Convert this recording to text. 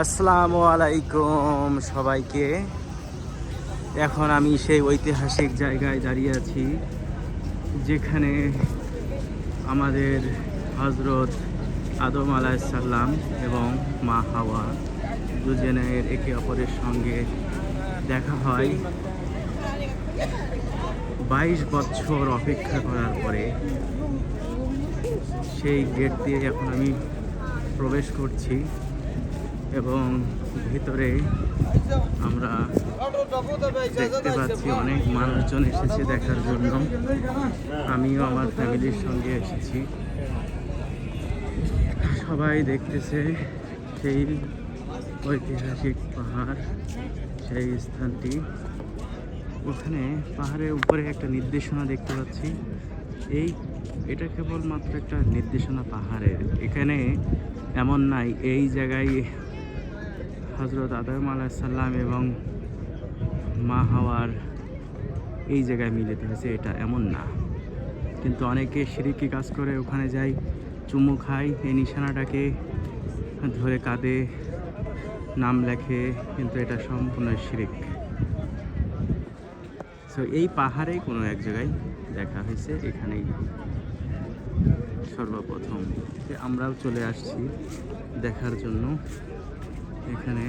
আসসালামু আলাইকুম সবাইকে। এখন আমি সেই ঐতিহাসিক জায়গায় দাঁড়িয়ে আছি যেখানে আমাদের হজরত আদম আলাইসাল্লাম এবং মা হাওয়া দুজনের একে অপরের সঙ্গে দেখা হয় 22 বছর অপেক্ষা করার পরে। সেই গেট দিয়ে এখন আমি প্রবেশ করছি এবং ভিতরে আমরা দেখতে পাচ্ছি অনেক মানুষজন এসেছে দেখার জন্য। আমিও আমার ফ্যামিলির সঙ্গে এসেছি। সবাই দেখতেছে সেই ঐতিহাসিক পাহাড়, সেই স্থানটি। ওখানে পাহাড়ের উপরে একটা নির্দেশনা দেখতে পাচ্ছি। এটা কেবলমাত্র একটা নির্দেশনা পাহাড়ের। এখানে এমন নাই এই জায়গায় হজরত আদম আলাইসাল্লাম এবং মা হাওয়ার এই জায়গায় মিলিত হয়েছে, এটা এমন না। কিন্তু অনেকে শিরকি কাজ করে ওখানে যায়, চুমু খায়, এই নিশানাটাকে ধরে কাঁধে নাম লেখে, কিন্তু এটা সম্পূর্ণ শিরক। সো এই পাহাড়ে কোনো এক জায়গায় দেখা হয়েছে, এখানেই সর্বপ্রথম। আমরাও চলে আসছি দেখার জন্য। এখানে